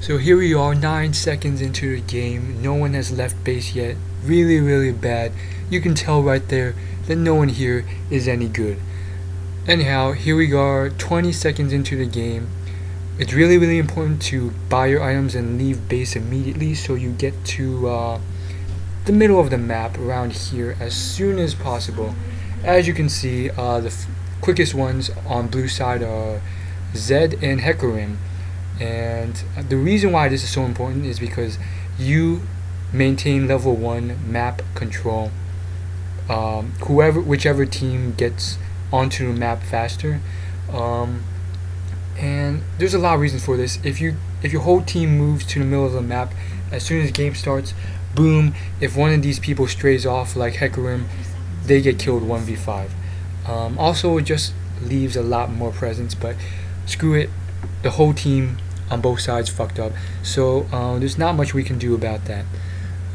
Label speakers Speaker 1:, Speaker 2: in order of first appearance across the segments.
Speaker 1: So here we are, 9 seconds into the game. No one has left base yet. Really bad. You can tell right there that no one here is any good. Anyhow, here we are, 20 seconds into the game. It's really important to buy your items and leave base immediately so you get to the middle of the map around here as soon as possible. As you can see, the quickest ones on blue side are Zed and Hecarim. And the reason why this is so important is because you maintain level 1 map control. Whichever team gets onto the map faster, and there's a lot of reasons for this. If your whole team moves to the middle of the map as soon as the game starts, boom, if one of these people strays off like Hecarim, they get killed 1v5. Also, it just leaves a lot more presence, but screw it, the whole team on both sides fucked up, so there's not much we can do about that.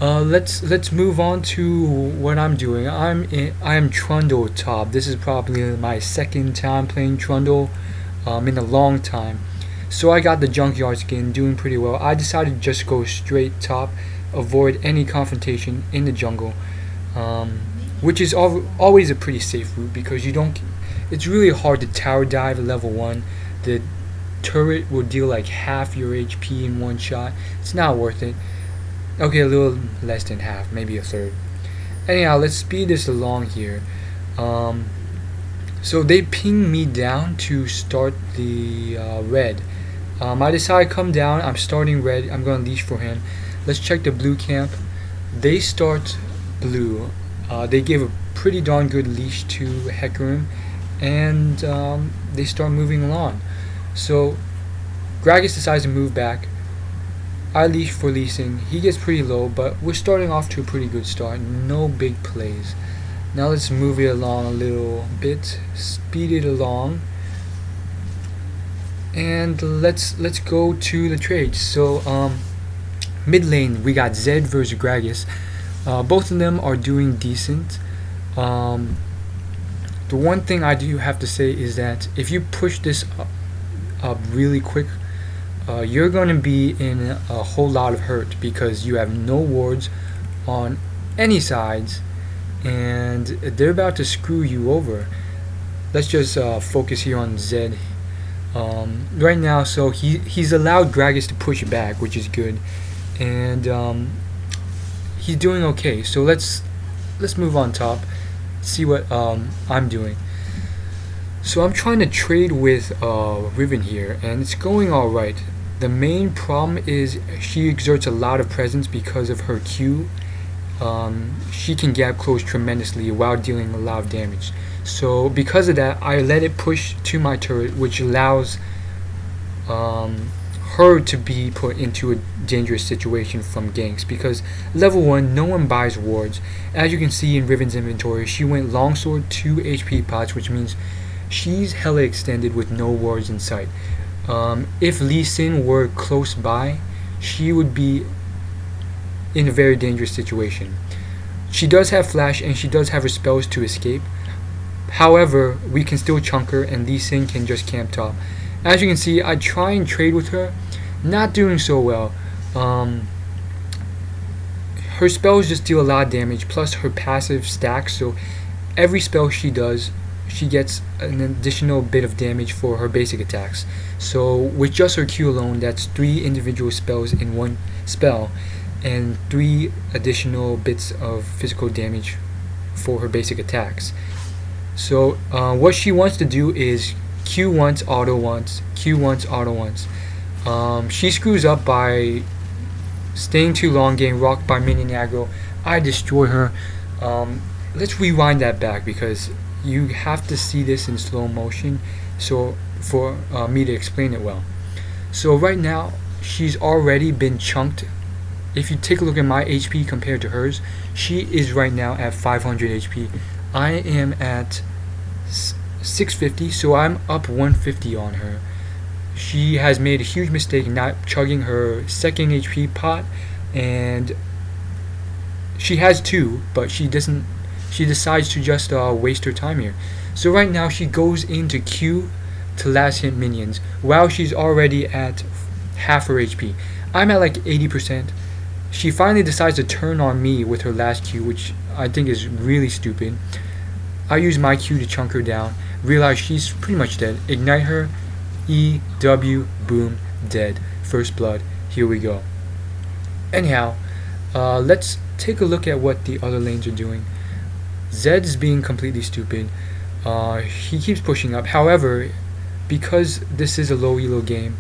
Speaker 1: Let's move on to what I'm doing. I am Trundle top. This is probably my second time playing Trundle in a long time. So I got the junkyard skin, doing pretty well. I decided to just go straight top, avoid any confrontation in the jungle, which is always a pretty safe route because it's really hard to tower dive at level 1. The turret will deal like half your HP in one shot. It's not worth it. Okay, a little less than half, maybe a third. Anyhow, let's speed this along here. So they ping me down to start the red. I decide to come down. I'm starting red. I'm going to leash for him. Let's check the blue camp. They start blue. They give a pretty darn good leash to Hecarim, and they start moving along. So Gragas decides to move back. I leash for Lee Sin. He gets pretty low, but we're starting off to a pretty good start. No big plays. Now let's move it along a little bit, speed it along, and let's go to the trades. So mid lane we got Zed versus Gragas. Both of them are doing decent. The one thing I do have to say is that if you push this up really quick, you're going to be in a whole lot of hurt because you have no wards on any sides and they're about to screw you over. Let's just focus here on Zed right now. So he's allowed Gragas to push back, which is good, and he's doing okay. So let's move on top, see what I'm doing. So I'm trying to trade with Riven here, and it's going alright. The main problem is she exerts a lot of presence because of her Q. She can gap close tremendously while dealing a lot of damage. So because of that, I let it push to my turret, which allows her to be put into a dangerous situation from ganks, because level 1 no one buys wards. As you can see in Riven's inventory, she went longsword 2 HP pots, which means she's hella extended with no wards in sight. If Lee Sin were close by, she would be in a very dangerous situation. She does have flash and she does have her spells to escape. However, we can still chunk her and Lee Sin can just camp top. As you can see, I try and trade with her, not doing so well. Her spells just deal a lot of damage, plus her passive stacks, so every spell she does, she gets an additional bit of damage for her basic attacks. So with just her Q alone, that's 3 individual spells in one spell and 3 additional bits of physical damage for her basic attacks. So what she wants to do is Q once, auto once, Q once, auto once. She screws up by staying too long, getting rocked by minion aggro. I destroy her. Let's rewind that back because you have to see this in slow motion, so for me to explain it well. So right now she's already been chunked. If you take a look at my HP compared to hers, she is right now at 500 HP. I am at 650, so I'm up 150 on her. She has made a huge mistake not chugging her second HP pot, and she has 2, but she decides to just waste her time here. So right now she goes into Q to last hit minions while she's already at half her HP. I'm at like 80%. She finally decides to turn on me with her last Q, which I think is really stupid. I use my Q to chunk her down, realize she's pretty much dead, ignite her, E, W, boom, dead. First blood, here we go. Anyhow, let's take a look at what the other lanes are doing. Zed's being completely stupid. He keeps pushing up. However, because this is a low elo game,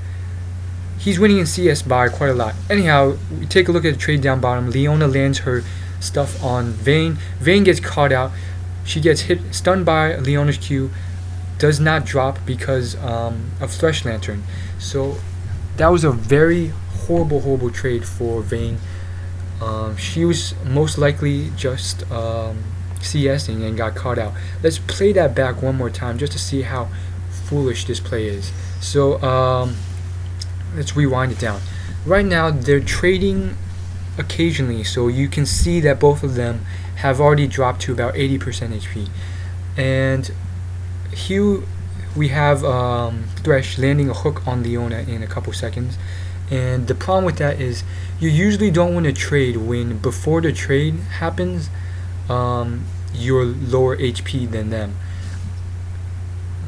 Speaker 1: he's winning in CS by quite a lot. Anyhow, we take a look at the trade down bottom. Leona lands her stuff on Vayne. Vayne gets caught out. She gets stunned by Leona's Q. Does not drop because of Thresh Lantern. So that was a very horrible trade for Vayne. She was most likely just CSing and got caught out. Let's play that back one more time just to see how foolish this play is. So let's rewind it down. Right now they're trading occasionally, so you can see that both of them have already dropped to about 80% HP. And here we have Thresh landing a hook on Leona in a couple seconds. And the problem with that is you usually don't want to trade when before the trade happens you're lower HP than them.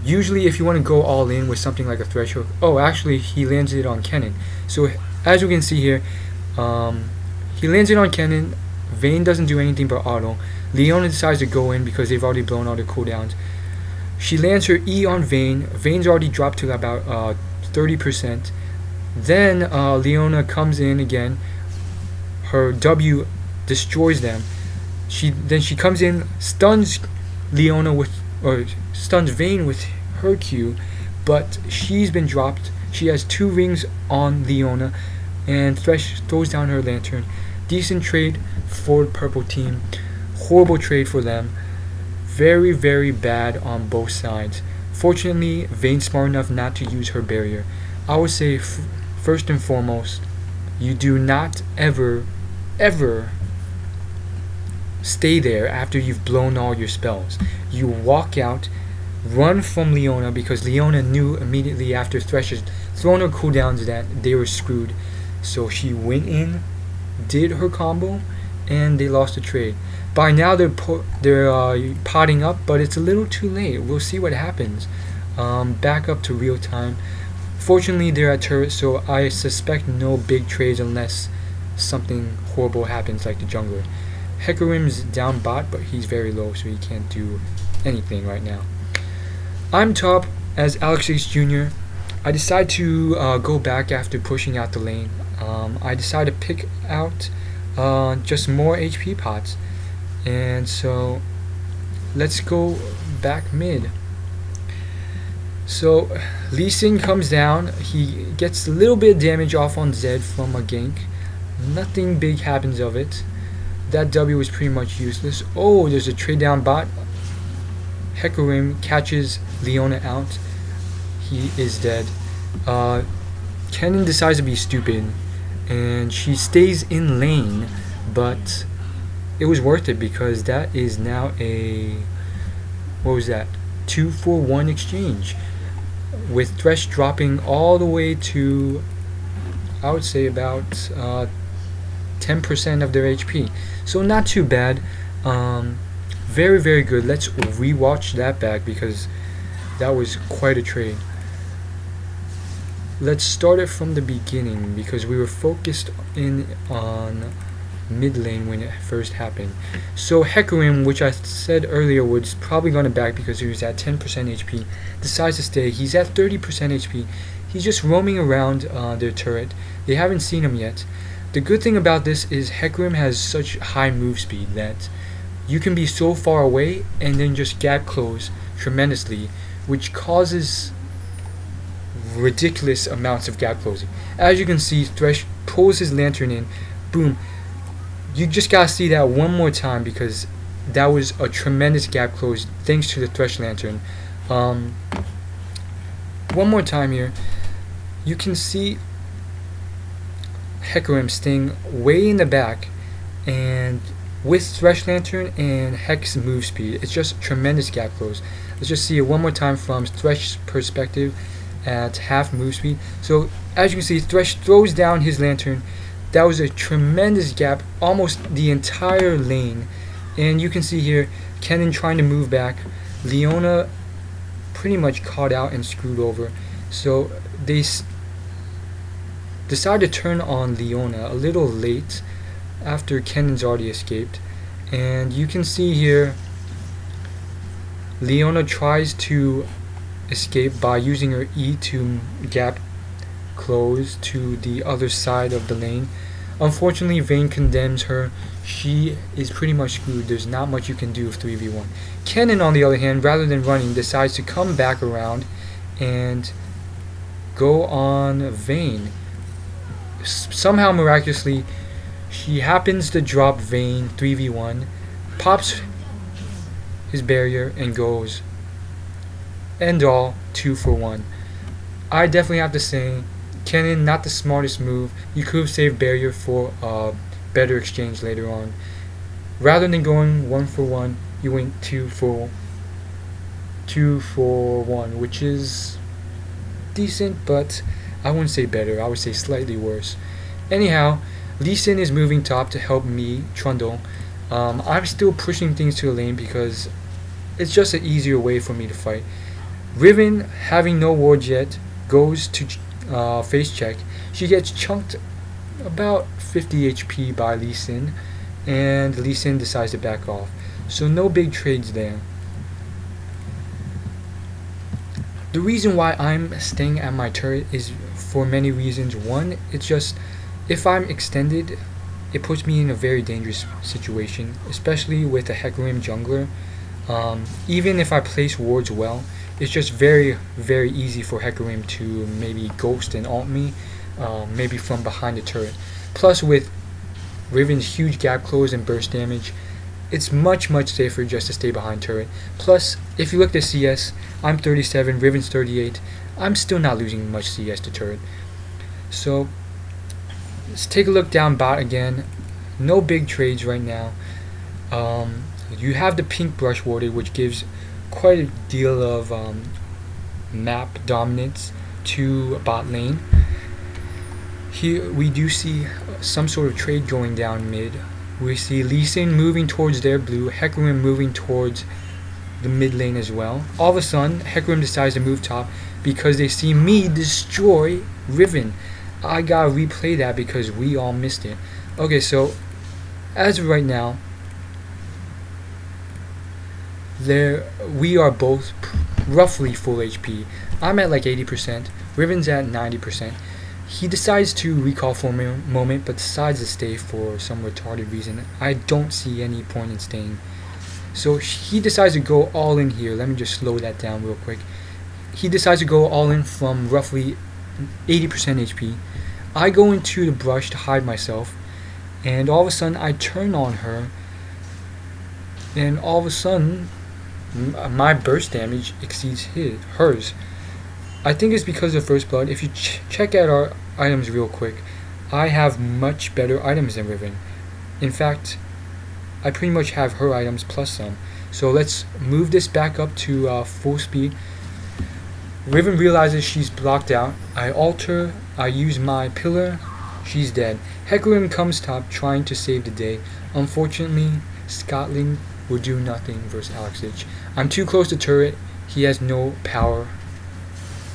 Speaker 1: Usually if you want to go all in with something like a Thresh hook, oh actually he lands it on Kennen. So as you can see here, he lands it on Kennen. Vayne doesn't do anything but auto. Leona decides to go in because they've already blown all the cooldowns. She lands her E on Vayne. Vayne's already dropped to about 30%. Then Leona comes in again. Her W destroys them. She comes in, stuns Leona with, or stuns Vayne with her Q, but she's been dropped. She has 2 rings on Leona, and Thresh throws down her lantern. Decent trade for the purple team. Horrible trade for them. Very bad on both sides. Fortunately, Vayne's smart enough not to use her barrier. I would say first and foremost, you do not ever stay there after you've blown all your spells. You walk out, run from Leona, because Leona knew immediately after Thresh had thrown her cooldowns that they were screwed. So she went in, did her combo, and they lost the trade. By now they're potting up, but it's a little too late. We'll see what happens. Back up to real time. Fortunately they're at turret, so I suspect no big trades unless something horrible happens like the jungler. Hecarim's down bot, but he's very low, so he can't do anything right now. I'm top as Alex Ace Jr. I decide to go back after pushing out the lane. I decide to pick out just more HP pots. And so let's go back mid. So Lee Sin comes down. He gets a little bit of damage off on Zed from a gank. Nothing big happens of it. That W is pretty much useless. Oh, there's a trade down bot. Hecarim catches Leona out. He is dead. Kennen decides to be stupid, and she stays in lane, but it was worth it because that is now a, what was that, 2-for-1 exchange, with Thresh dropping all the way to, I would say about 10% of their HP. So not too bad. Very good. Let's rewatch that back because that was quite a trade. Let's start it from the beginning because we were focused in on mid lane when it first happened. So Hecarim, which I said earlier was probably going to back because he was at 10% HP, decides to stay. He's at 30% HP. He's just roaming around their turret. They haven't seen him yet. The good thing about this is Hecarim has such high move speed that you can be so far away and then just gap close tremendously, which causes ridiculous amounts of gap closing. As you can see, Thresh pulls his lantern in, boom. You just gotta see that one more time because that was a tremendous gap close thanks to the Thresh lantern. One more time here. You can see Hecarim staying way in the back, and with Thresh lantern and Hex move speed, it's just tremendous gap close. Let's just see it one more time from Thresh's perspective at half move speed. So As you can see, Thresh throws down his lantern. That was a tremendous gap, almost the entire lane. And you can see here, Kennen trying to move back. Leona pretty much caught out and screwed over. So they decided to turn on Leona a little late after Kennen's already escaped. And you can see here, Leona tries to escape by using her E to gap close to the other side of the lane. Unfortunately, Vayne condemns her. She is pretty much screwed. There's not much you can do with 3v1. Kennen, on the other hand, rather than running, decides to come back around and go on Vayne. Somehow, miraculously, she happens to drop Vayne 3v1, pops his barrier, and goes end all 2 for 1. I definitely have to say, Kennen, not the smartest move. You could have saved barrier for a better exchange later on. Rather than going 1 for 1, you went 2 for 1, which is decent, but I wouldn't say better. I would say slightly worse. Anyhow, Lee Sin is moving top to help me, Trundle. I'm still pushing things to the lane because it's just an easier way for me to fight. Riven, having no wards yet, goes to face check. She gets chunked about 50 HP by Lee Sin, and Lee Sin decides to back off. So no big trades there. The reason why I'm staying at my turret is for many reasons. One, it's just, if I'm extended, it puts me in a very dangerous situation, especially with a Hecarim jungler. Even if I place wards well, it's just very, very easy for Hecarim to maybe ghost and ult me, maybe from behind the turret. Plus, with Riven's huge gap close and burst damage, it's much, much safer just to stay behind turret. Plus, if you look at CS, I'm 37, Riven's 38. I'm still not losing much CS to turret. So, let's take a look down bot again. No big trades right now. You have the pink brush warded, which gives quite a deal of map dominance to bot lane. Here we do see some sort of trade going down mid. We see Lee Sin moving towards their blue, Hecarim moving towards the mid lane as well. All of a sudden, Hecarim decides to move top because they see me destroy Riven. I gotta replay that because we all missed it. Okay, so as of right now, we are both roughly full HP. I'm at like 80%. Riven's at 90%. He decides to recall for a moment, but decides to stay for some retarded reason. I don't see any point in staying. So he decides to go all in here. Let me just slow that down real quick. He decides to go all in from roughly 80% HP. I go into the brush to hide myself, and all of a sudden I turn on her, and all of a sudden my burst damage exceeds hers. I think it's because of First Blood. If you check out our items real quick, I have much better items than Riven. In fact, I pretty much have her items plus some. So let's move this back up to full speed. Riven realizes she's blocked out. I alter, I use my pillar, she's dead. Hecarim comes top trying to save the day. Unfortunately, Scotland will do nothing versus Alexich. I'm too close to turret, he has no power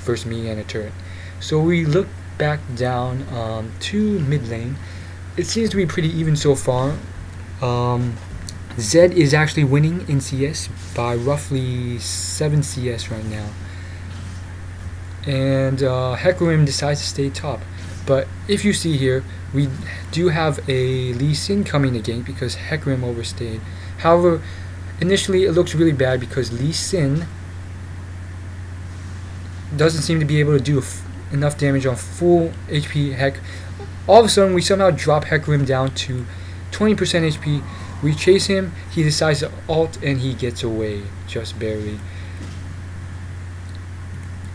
Speaker 1: versus me and a turret. So we look back down to mid lane. It seems to be pretty even so far. Zed is actually winning in CS by roughly 7 CS right now. And Hecarim decides to stay top. But if you see here, we do have a Lee Sin coming to gank because Hecarim overstayed. However, initially it looks really bad because Lee Sin doesn't seem to be able to do enough damage on full HP Heck. All of a sudden we somehow drop Hecarim down to 20% HP. We chase him, he decides to ult, and he gets away just barely.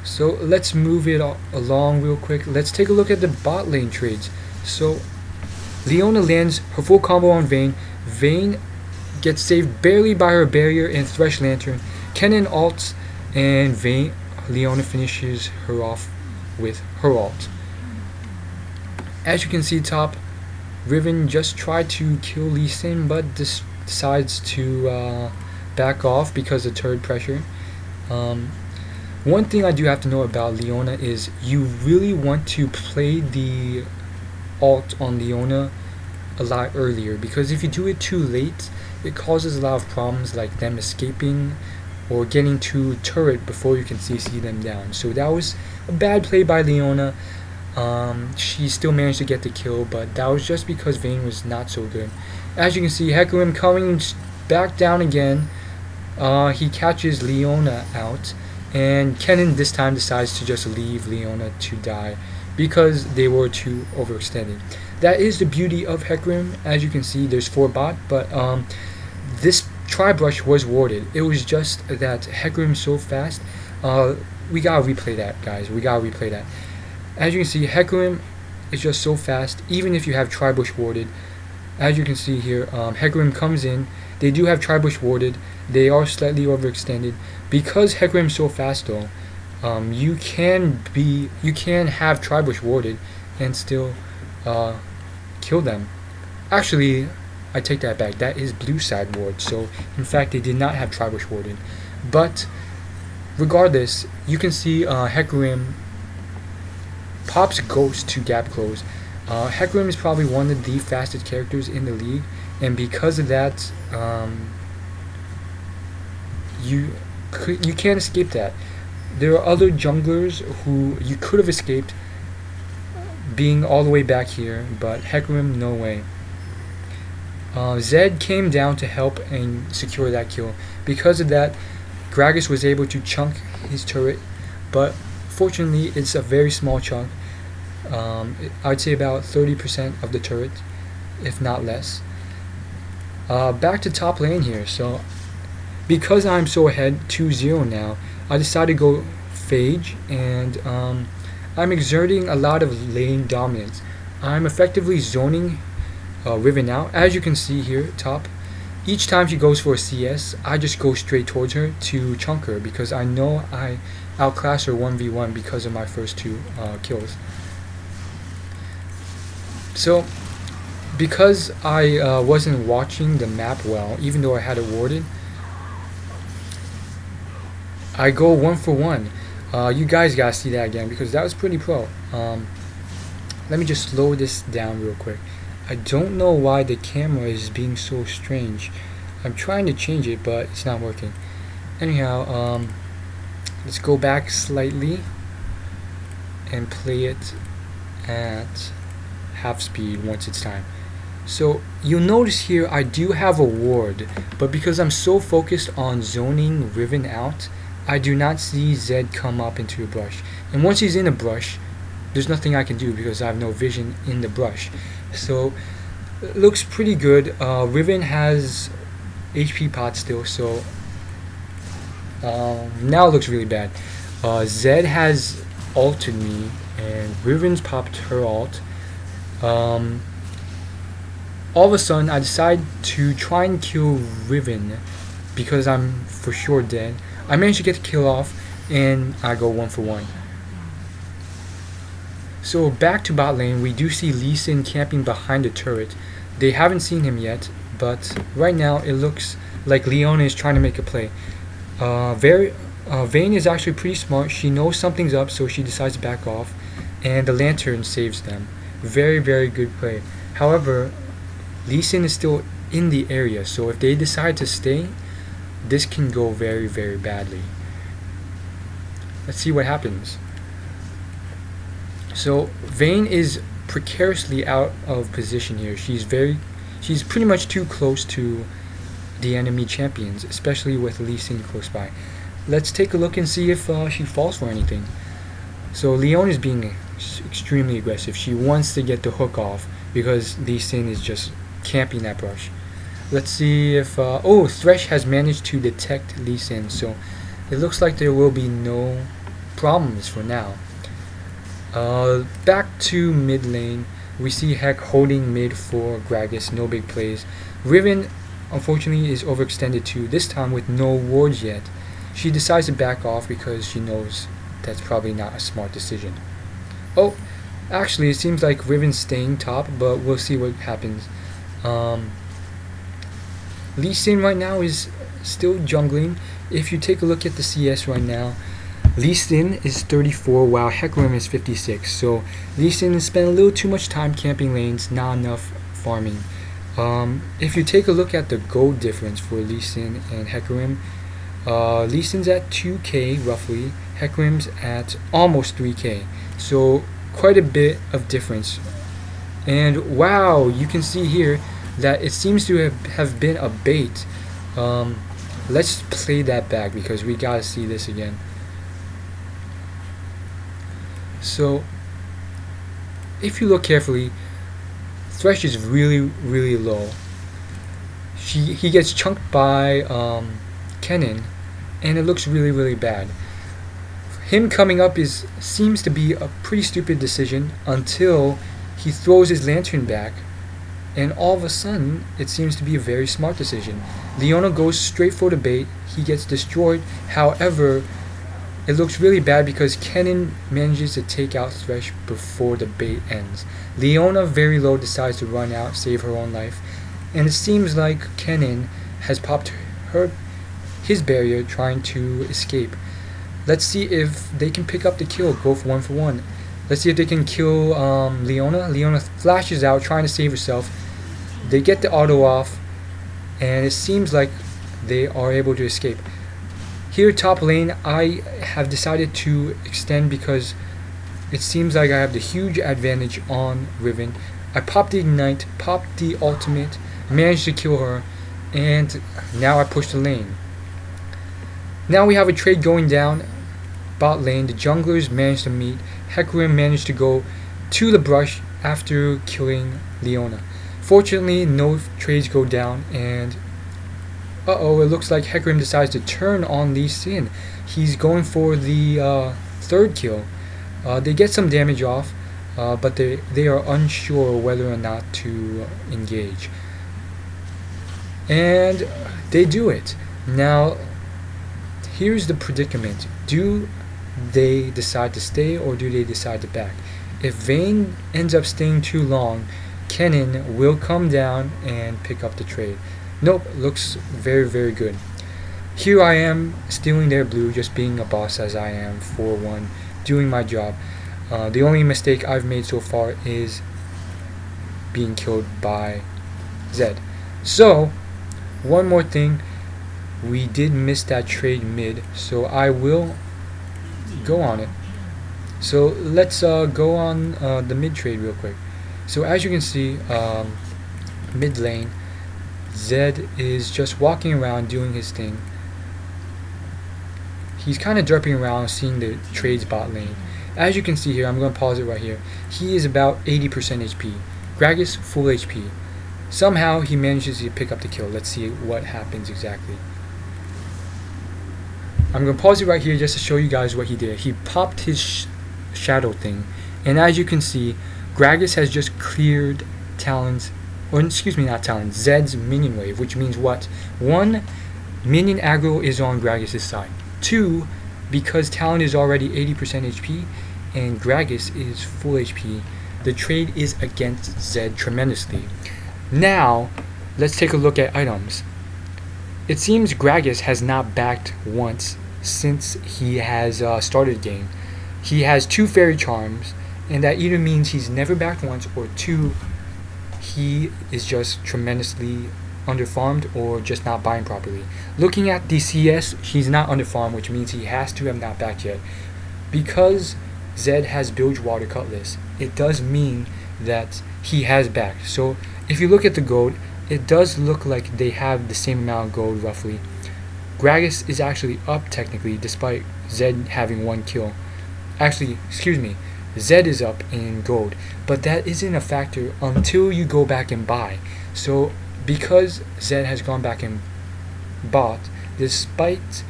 Speaker 1: So let's move it along real quick. Let's take a look at the bot lane trades. So Leona lands her full combo on Vayne. Vayne gets saved barely by her barrier and Thresh Lantern. Kennen ults, and Leona finishes her off with her ult. As you can see top, Riven just tried to kill Lee Sin, but decides to back off because of turret pressure. Um, One thing I do have to know about Leona is you really want to play the ult on Leona a lot earlier, because if you do it too late, it causes a lot of problems like them escaping or getting to turret before you can CC them down. So that was a bad play by Leona. She still managed to get the kill, but that was just because Vayne was not so good. As you can see, Hecarim coming back down again. He catches Leona out, and Kennen this time decides to just leave Leona to die because they were too overextended. That is the beauty of Hecarim. As you can see, there's 4 bot, but this tri-brush was warded. It was just that Hecarim's so fast. We gotta replay that, guys. We gotta replay that. As you can see, Hecarim is just so fast, even if you have tri-bush warded. As you can see here, Hecarim comes in. They do have tri-bush warded. They are slightly overextended. Because Hecarim's so fast though, you can have tri-bush warded and still kill them. Actually, I take that back. That is blue side ward. So in fact, they did not have tri-bush warded. But regardless, you can see Hecarim pops Ghost to gap close. Hecarim is probably one of the fastest characters in the league, and because of that, you can't escape that. There are other junglers who you could have escaped being all the way back here, but Hecarim, no way. Zed came down to help and secure that kill. Because of that, Gragas was able to chunk his turret, but fortunately it's a very small chunk. I'd say about 30% of the turret, if not less. Back to top lane here. So because I'm so ahead 2-0 now, I decided to go Phage, and I'm exerting a lot of lane dominance. I'm effectively zoning Riven out. As you can see here top, each time she goes for a CS, I just go straight towards her to chunk her because I know I outclass her 1v1 because of my first 2 kills. So because I wasn't watching the map well, even though I had it warded, I go 1 for 1. You guys gotta see that again because that was pretty pro. Let me just slow this down real quick. I don't know why the camera is being so strange. I'm trying to change it, but it's not working. Anyhow, let's go back slightly and play it at half speed once it's time. So you'll notice here I do have a ward, but because I'm so focused on zoning Riven out, I do not see Zed come up into a brush. And once he's in a brush, there's nothing I can do because I have no vision in the brush. So it looks pretty good. Riven has HP pot still, so now it looks really bad. Zed has ulted me, and Riven's popped her ult. All of a sudden, I decide to try and kill Riven because I'm for sure dead. I managed to get the kill off, and I go 1 for 1. So back to bot lane, we do see Lee Sin camping behind the turret. They haven't seen him yet, but right now it looks like Leona is trying to make a play. Vayne is actually pretty smart. She knows something's up, so she decides to back off, and the lantern saves them. Very, very good play. However, Lee Sin is still in the area, so if they decide to stay, this can go very, very badly. Let's see what happens. So Vayne is precariously out of position here. She's pretty much too close to the enemy champions, especially with Lee Sin close by. Let's take a look and see if she falls for anything. So Leona is being extremely aggressive. She wants to get the hook off because Lee Sin is just camping that brush. Let's see if oh, Thresh has managed to detect Lee Sin, so it looks like there will be no problems for now. Back to mid lane, we see Heck holding mid for Gragas, no big plays. Riven unfortunately is overextended too, this time with no wards yet. She decides to back off because she knows that's probably not a smart decision. Oh, Actually, it seems like Riven's staying top, but we'll see what happens. Lee Sin right now is still jungling. If you take a look at the CS right now, Lee Sin is 34 while Hecarim is 56. So Lee Sin has spent a little too much time camping lanes, not enough farming. If you take a look at the gold difference for Lee Sin and Hecarim, Lee Sin's at 2k roughly, Hecarim's at almost 3k. So quite a bit of difference. And wow, you can see here that it seems to have been a bait. Let's play that back because we gotta see this again. So if you look carefully, Thresh is really low. He gets chunked by Kennen, and it looks really bad. Him coming up seems to be a pretty stupid decision until he throws his lantern back, and all of a sudden it seems to be a very smart decision. Leona goes straight for the bait. He gets destroyed. However, it looks really bad because Kennen manages to take out Thresh before the bait ends. Leona, very low, decides to run out, save her own life, and it seems like Kennen has popped his barrier trying to escape. Let's see if they can pick up the kill, go for 1-for-1. Let's see if they can kill Leona. Leona flashes out trying to save herself. They get the auto off, and it seems like they are able to escape. Here top lane, I have decided to extend because it seems like I have the huge advantage on Riven. I popped the ignite, popped the ultimate, managed to kill her, and now I push the lane. Now we have a trade going down bot lane. The junglers managed to meet. Hecarim managed to go to the brush after killing Leona. Fortunately, no trades go down, and it looks like Hecarim decides to turn on Lee Sin. He's going for the third kill. They get some damage off, but they are unsure whether or not to engage. And they do it. Now, here's the predicament. Do they decide to stay or do they decide to back? If Vayne ends up staying too long, Kennen will come down and pick up the trade. Nope, looks very good. Here I am stealing their blue, just being a boss as I am, 4-1, doing my job. The only mistake I've made so far is being killed by Zed. So, one more thing. We did miss that trade mid, so I will go on it. So let's go on the mid trade real quick. So as you can see, mid lane, Zed is just walking around doing his thing. He's kind of derping around, seeing the trades bot lane. As you can see here, I'm going to pause it right here. He is about 80% HP. Gragas, full HP. Somehow he manages to pick up the kill. Let's see what happens exactly. I'm going to pause it right here just to show you guys what he did. He popped his shadow thing, and as you can see, Gragas has just cleared Talon's, or excuse me, not Talon, Zed's minion wave, which means what? 1, minion aggro is on Gragas' side. 2, because Talon is already 80% HP and Gragas is full HP, the trade is against Zed tremendously. Now, let's take a look at items. It seems Gragas has not backed once since he has started the game. He has 2 fairy charms, and that either means he's never backed once, or 2, he is just tremendously underfarmed or just not buying properly. Looking at the CS, he's not underfarmed, which means he has to have not backed yet. Because Zed has Bilgewater Cutlass, it does mean that he has backed. So if you look at the gold, it does look like they have the same amount of gold roughly. Gragas is actually up technically despite Zed having 1 kill. Actually, excuse me, Zed is up in gold, but that isn't a factor until you go back and buy. So because Zed has gone back and bought, despite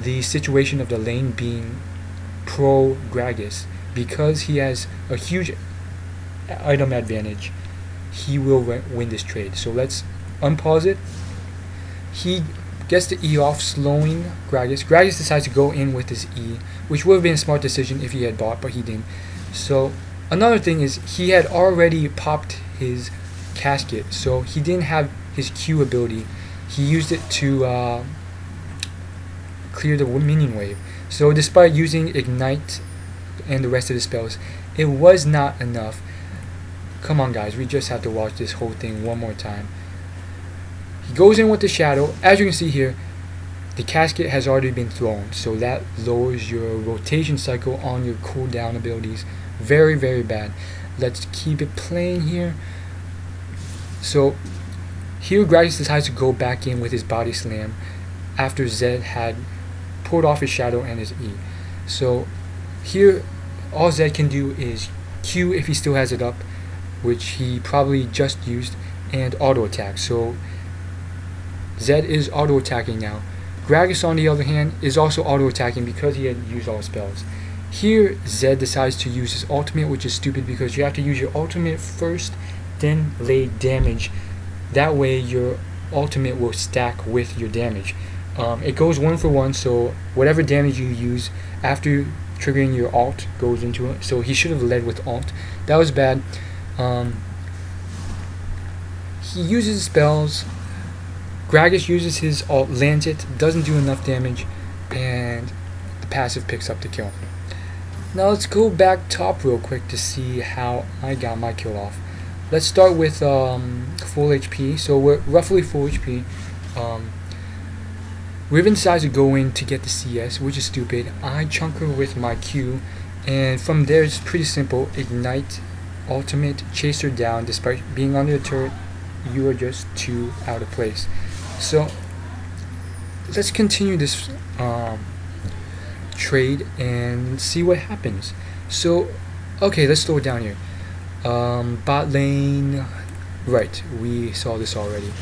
Speaker 1: the situation of the lane being pro Gragas, because he has a huge item advantage, he will win this trade. So let's unpause it. He gets the E off, slowing Gragas. Gragas decides to go in with his E, which would have been a smart decision if he had bought, but he didn't. So Another thing is he had already popped his casket, so he didn't have his Q ability. He used it to clear the minion wave. So despite using Ignite and the rest of the spells, it was not enough. Come on guys, we just have to watch this whole thing one more time. He goes in with the shadow. As you can see here, the casket has already been thrown, so that lowers your rotation cycle on your cooldown abilities. Very, very bad. Let's keep it playing here. So here Gragas decides to go back in with his body slam after Zed had pulled off his shadow and his E. So here all Zed can do is Q if he still has it up, which he probably just used, and auto attack. So Zed is auto attacking now. Gragas on the other hand is also auto attacking because he had used all spells. Here Zed decides to use his ultimate, which is stupid because you have to use your ultimate first, then lay damage. That way your ultimate will stack with your damage. It goes 1 for 1, so whatever damage you use after triggering your ult goes into it. So he should have led with ult. That was bad. He uses spells. Gragas uses his ult, lands it, doesn't do enough damage, and the passive picks up the kill. Now let's go back top real quick to see how I got my kill off. Let's start with full HP. So we're roughly full HP. Riven decides to go in to get the CS, which is stupid. I chunk her with my Q, and from there it's pretty simple. Ignite, ultimate, chase her down. Despite being under the turret, you are just too out of place. So let's continue this trade and see what happens. So okay, let's slow it down here. Bot lane, right, we saw this already.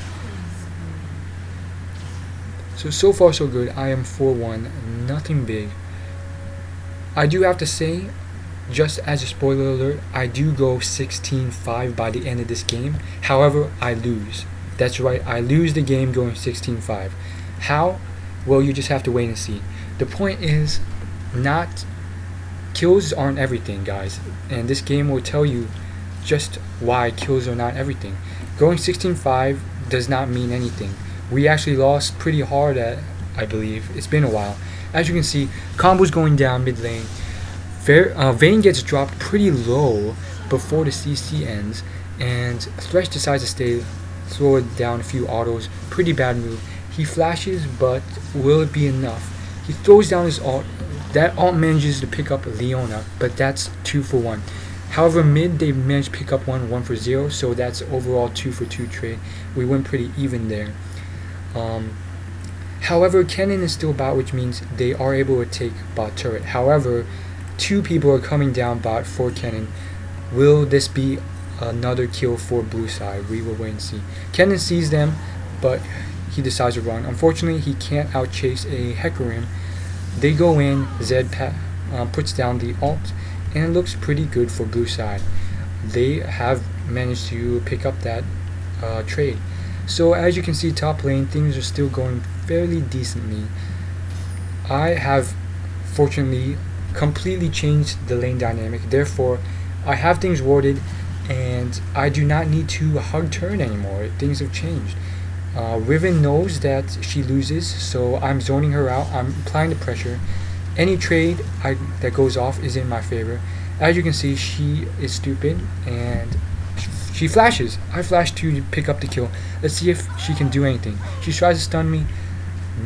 Speaker 1: So far so good. I am 4-1, nothing big. I do have to say, just as a spoiler alert, I do go 16-5 by the end of this game. However, I lose. That's right, I lose the game going 16-5. How? Well, you just have to wait and see. The point is, kills aren't everything, guys, and this game will tell you just why kills are not everything. Going 16-5 does not mean anything. We actually lost pretty hard at, I believe. It's been a while. As you can see, combos going down mid lane. Vayne gets dropped pretty low before the CC ends, and Thresh decides to slow it down a few autos. Pretty bad move. He flashes, but will it be enough? He throws down his ult. That ult manages to pick up Leona, but that's 2 for 1. However, mid they managed to pick up 1 for 0, so that's overall 2 for 2 trade. We went pretty even there. However, Kennen is still bot, which means they are able to take bot turret. However, 2 people are coming down bot for Kennen. Will this be another kill for blue side? We will wait and see. Kennen sees them, but he decides to run. Unfortunately, he can't outchase a Hecarim. They go in, Zed puts down the ult, and it looks pretty good for blue side. They have managed to pick up that trade. So as you can see, top lane, things are still going fairly decently. I have fortunately completely changed the lane dynamic. Therefore, I have things warded, and I do not need to hug turn anymore. Things have changed. Riven knows that she loses, so I'm zoning her out. I'm applying the pressure. Any trade that goes off is in my favor. As you can see, she is stupid, and she flashes. I flash to pick up the kill. Let's see if she can do anything. She tries to stun me.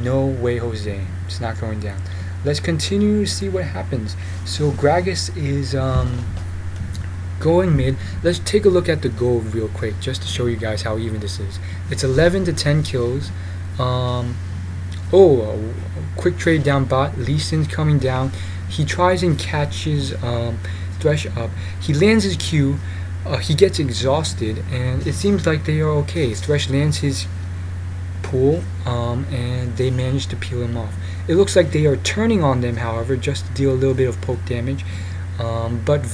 Speaker 1: No way, Jose. It's not going down. Let's continue to see what happens. So Gragas is going mid. Let's take a look at the gold real quick, just to show you guys how even this is. It's 11 to 10 kills. Quick trade down bot. Lee Sin's coming down. He tries and catches Thresh up. He lands his Q. He gets exhausted, and it seems like they are okay. Thresh lands his pool, and they manage to peel him off. It looks like they are turning on them, however, just to deal a little bit of poke damage, but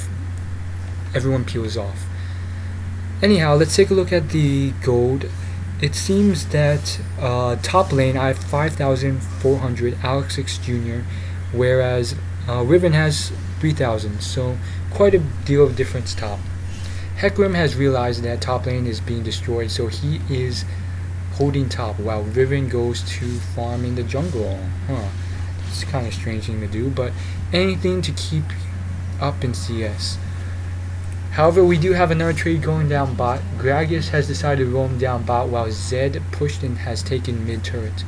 Speaker 1: everyone peels off. Anyhow, let's take a look at the gold. It seems that top lane I have 5,400 Alex Jr., whereas Riven has 3,000, so quite a deal of difference top. Hecarim has realized that top lane is being destroyed, so he is holding top while Riven goes to farm in the jungle. It's kind of strange thing to do, but anything to keep up in CS. However, we do have another trade going down bot. Gragas has decided to roam down bot while Zed pushed and has taken mid turret.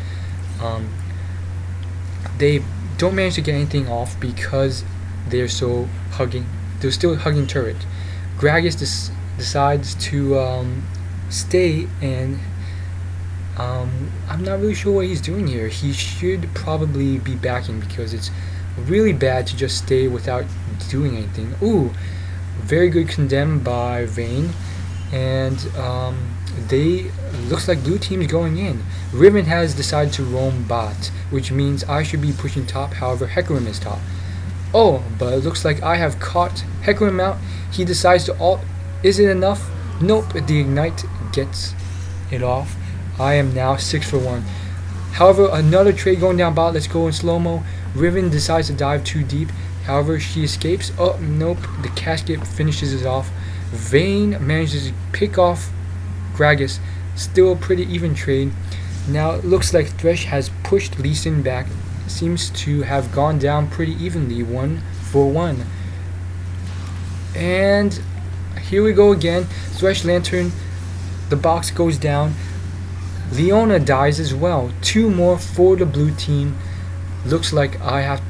Speaker 1: They don't manage to get anything off because they're still hugging turret. Gragas decides to stay, and I'm not really sure what he's doing here. He should probably be backing because it's really bad to just stay without doing anything. Ooh, very good condemn by Vayne, and they looks like blue team's going in. Riven has decided to roam bot, which means I should be pushing top. However, Hecarim is top. Oh, but it looks like I have caught Hecarim out. He decides to ult. Is it enough? Nope. The ignite gets it off. I am now 6 for 1. However, another trade going down bot. Let's go in slow-mo. Riven decides to dive too deep. However, she escapes. Oh, nope. The casket finishes it off. Vayne manages to pick off Gragas. Still a pretty even trade. Now it looks like Thresh has pushed Lee Sin back. Seems to have gone down pretty evenly, 1 for 1. And here we go again. Thresh Lantern. The box goes down. Leona dies as well. 2 more for the blue team. Looks like I have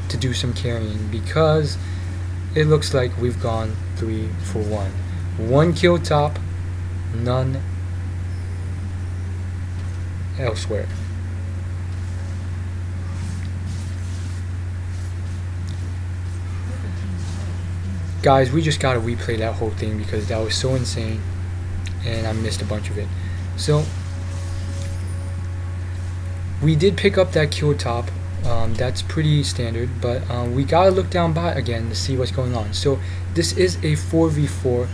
Speaker 1: to do some carrying because it looks like we've gone 3 for 1. 1 kill top, none elsewhere. Guys, we just gotta replay that whole thing because that was so insane and I missed a bunch of it. So we did pick up that kill top. That's pretty standard, but we gotta look down bot again to see what's going on. So this is a 4v4.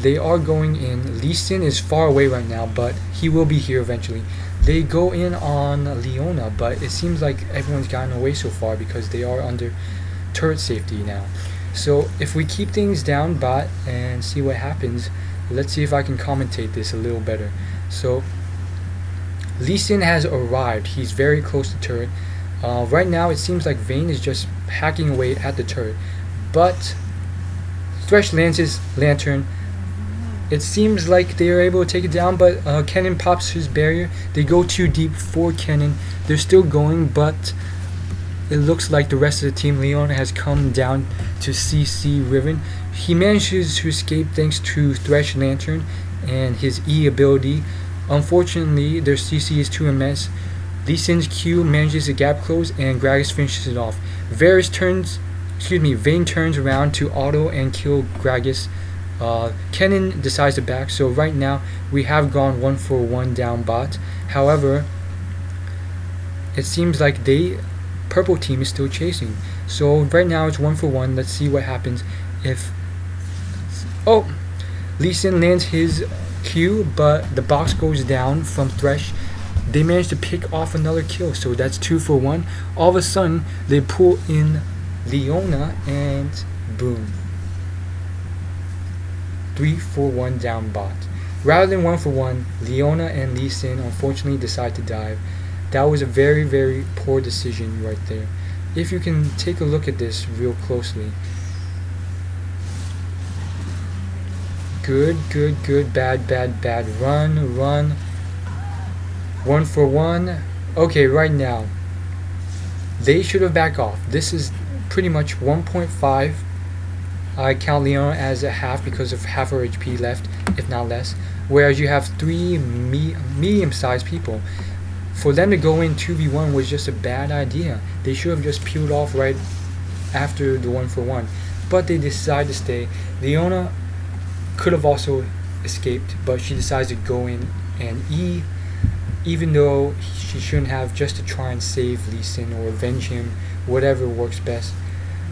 Speaker 1: They are going in. Lee Sin is far away right now, but he will be here eventually. They go in on Leona, but it seems like everyone's gotten away so far because they are under turret safety now. So if we keep things down bot and see what happens, let's see if I can commentate this a little better. So Lee Sin has arrived. He's very close to turret. Right now it seems like Vayne is just hacking away at the turret, but Thresh lands his lantern. It seems like they are able to take it down, but Kennen pops his barrier. They go too deep for Kennen. They're still going, but it looks like the rest of the team, Leona, has come down to CC Riven. He manages to escape thanks to Thresh Lantern and his E ability. Unfortunately, their CC is too immense. Lee Sin's Q manages to gap close and Gragas finishes it off. Vayne turns around to auto and kill Gragas. Kennen decides to back, so right now we have gone 1 for 1 down bot. However, it seems like purple team is still chasing. So right now it's 1 for 1. Let's see what happens if Lee Sin lands his Q, but the box goes down from Thresh. They manage to pick off another kill, so that's 2 for 1. All of a sudden they pull in Leona and boom, 3 for 1 down bot. Rather than 1 for 1, Leona and Lee Sin unfortunately decide to dive. That was a very, very poor decision right there. If you can take a look at this real closely. Good, bad. Run. 1 for 1. Okay, right now, they should have backed off. This is pretty much 1.5. I count Leona as a half because of half her HP left, if not less. Whereas you have 3 medium-sized people. For them to go in 2v1 was just a bad idea. They should have just peeled off right after the 1 for 1. But they decided to stay. Leona could have also escaped, but she decides to go in and E, even though she shouldn't have, just to try and save Lee Sin or avenge him, whatever works best.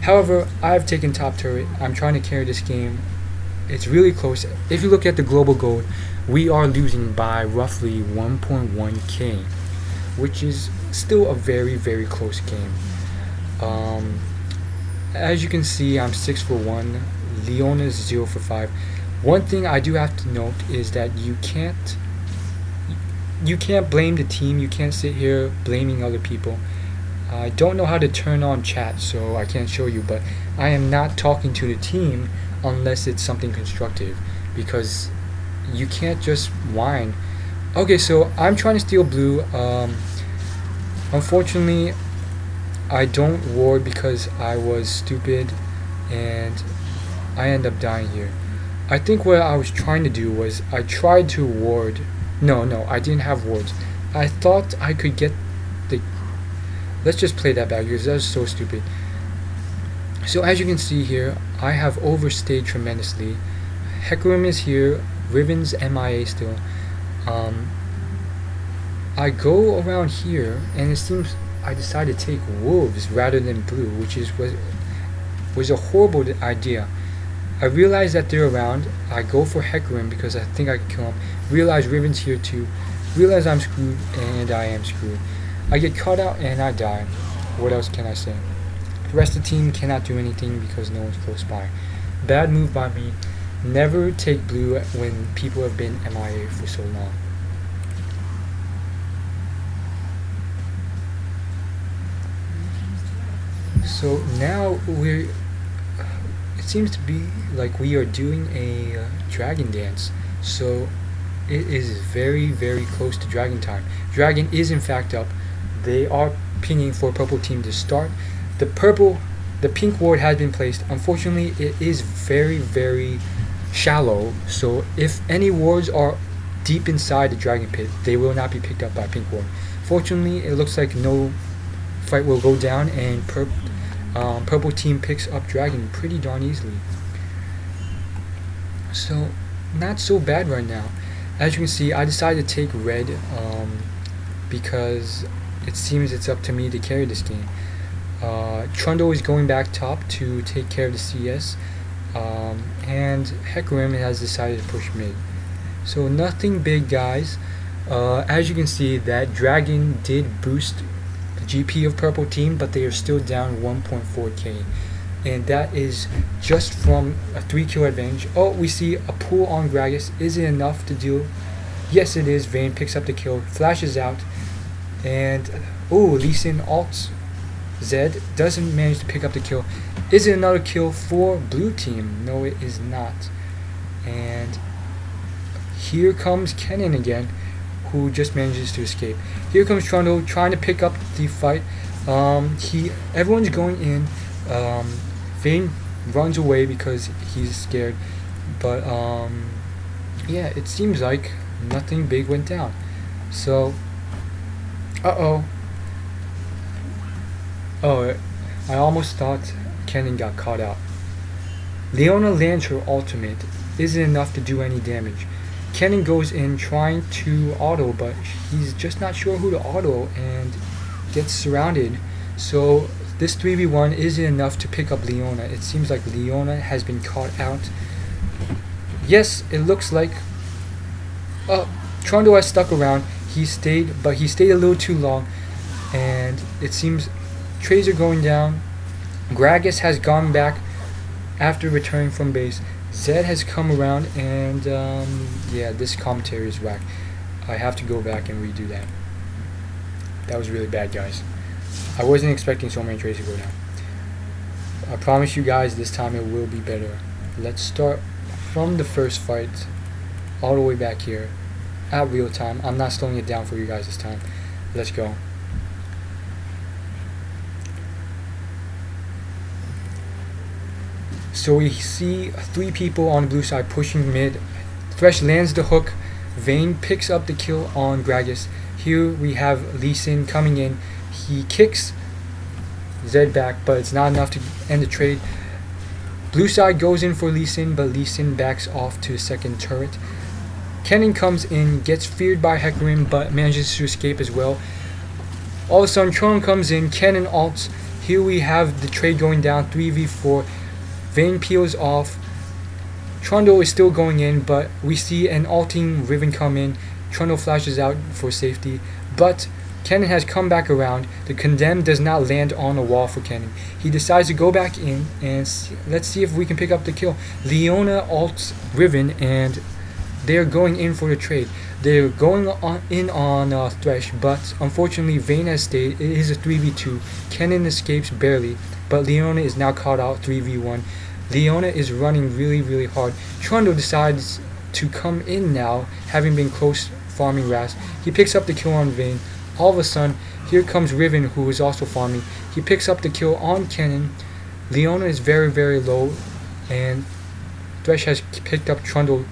Speaker 1: However, I've taken top turret. I'm trying to carry this game. It's really close. If you look at the global gold, we are losing by roughly 1.1k, which is still a very, very close game. As you can see, I'm 6 for 1. Leona is 0 for 5. One thing I do have to note is that you can't blame the team. You can't sit here blaming other people. I don't know how to turn on chat, so I can't show you, but I am not talking to the team unless it's something constructive, because you can't just whine. Okay, so I'm trying to steal blue. Unfortunately, I don't ward because I was stupid and I end up dying here. I think what I was trying to do was I tried to ward. No, I didn't have wards. I thought I could get the... Let's just play that back because that was so stupid. So as you can see here, I have overstayed tremendously. Hecarim is here. Riven's MIA still. I go around here and it seems I decided to take wolves rather than blue, which was a horrible idea. I realize that they're around. I go for Hecarim because I think I can kill him. Realize Riven's here too. Realize I'm screwed, and I am screwed. I get caught out and I die. What else can I say? The rest of the team cannot do anything because no one's close by. Bad move by me. Never take blue when people have been MIA for so long. So now it seems to be like we are doing a dragon dance. So it is very, very close to dragon time. Dragon is in fact up. They are pinging for purple team to start. The pink ward has been placed. Unfortunately, it is very, very shallow. So if any wards are deep inside the dragon pit, they will not be picked up by pink ward. Fortunately, it looks like no fight will go down, and purple team picks up dragon pretty darn easily. So not so bad right now. As you can see, I decided to take red because it seems it's up to me to carry this game. Trundle is going back top to take care of the CS, and Hecarim has decided to push mid. So nothing big, guys. As you can see, that dragon did boost the GP of purple team, but they are still down 1.4k, and that is just from a 3-kill advantage. Oh, we see a pull on Gragas. Is it enough to deal? Yes, it is. Vayne picks up the kill, flashes out, and Lee Sin ults. Zed doesn't manage to pick up the kill. Is it another kill for blue team? No, it is not. And here comes Kennen again, who just manages to escape. Here comes Trundle trying to pick up the fight. Everyone's going in. Vayne runs away because he's scared. But yeah, it seems like nothing big went down. So, Oh, I almost thought Kennen got caught out. Leona lands her ultimate. Isn't enough to do any damage. Kennen goes in trying to auto, but he's just not sure who to auto and gets surrounded. So this 3v1 isn't enough to pick up Leona. It seems like Leona has been caught out. Yes, it looks like Trundle has stuck around. He stayed a little too long, and it seems trades are going down. Gragas has gone back after returning from base. Zed has come around, and yeah, this commentary is whack. I have to go back and redo that. That was really bad, guys. I wasn't expecting so many trades to go down. I promise you guys this time it will be better. Let's start from the first fight all the way back here at real time. I'm not slowing it down for you guys this time. Let's go. So we see 3 people on the blue side pushing mid. Thresh lands the hook. Vayne picks up the kill on Gragas. Here we have Lee Sin coming in. He kicks Zed back, but it's not enough to end the trade. Blue side goes in for Lee Sin, but Lee Sin backs off to the second turret. Kennen comes in, gets feared by Hecarim, but manages to escape as well. All of a sudden, Trundle comes in. Kennen ults. Here we have the trade going down 3v4. Vayne peels off. Trundle is still going in, but we see an ulting Riven come in. Trundle flashes out for safety, but Kennen has come back around. The condemn does not land on a wall for Kennen. He decides to go back in and let's see if we can pick up the kill. Leona ults Riven and they're going in for the trade. They're going in on Thresh, but unfortunately Vayne has stayed. It is a 3v2. Kennen escapes barely, but Leona is now caught out 3v1. Leona is running really hard. Trundle decides to come in now, having been close farming Ras. He picks up the kill on Vayne. All of a sudden, here comes Riven, who is also farming. He picks up the kill on Kennen. Leona is very low, and Thresh has picked up Trundle's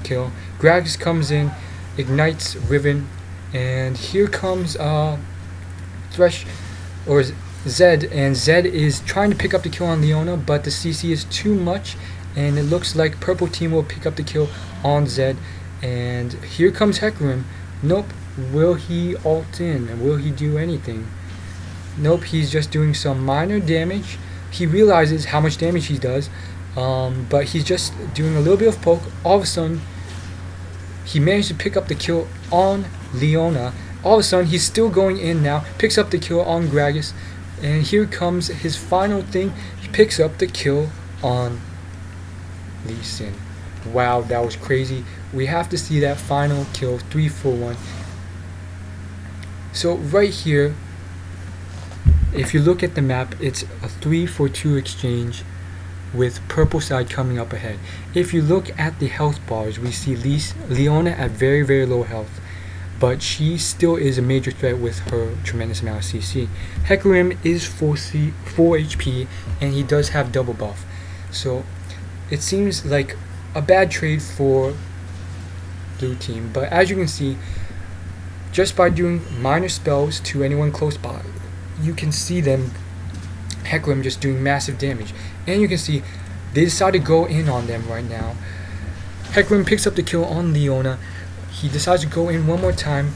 Speaker 1: kill. Gragas comes in, ignites Riven, and here comes Thresh, or Zed, and Zed is trying to pick up the kill on Leona, but the CC is too much, and it looks like purple team will pick up the kill on Zed. And here comes Hecarim. Nope. Will he ult in? And will he do anything? Nope, he's just doing some minor damage. He realizes how much damage he does, but he's just doing a little bit of poke. All of a sudden, he managed to pick up the kill on Leona. All of a sudden, he's still going in now. Picks up the kill on Gragas. And here comes his final thing. He picks up the kill on Lee Sin. Wow, that was crazy. We have to see that final kill, 3-4-1. So right here, if you look at the map, it's a 3-4-2 exchange with purple side coming up ahead. If you look at the health bars, we see Leona at very low health, but she still is a major threat with her tremendous amount of CC. Hecarim is full HP, and he does have double buff. So it seems like a bad trade for blue team, but as you can see, just by doing minor spells to anyone close by, you can see them, Hecarim, just doing massive damage. And you can see they decide to go in on them right now. Hecarim picks up the kill on Leona. He decides to go in one more time,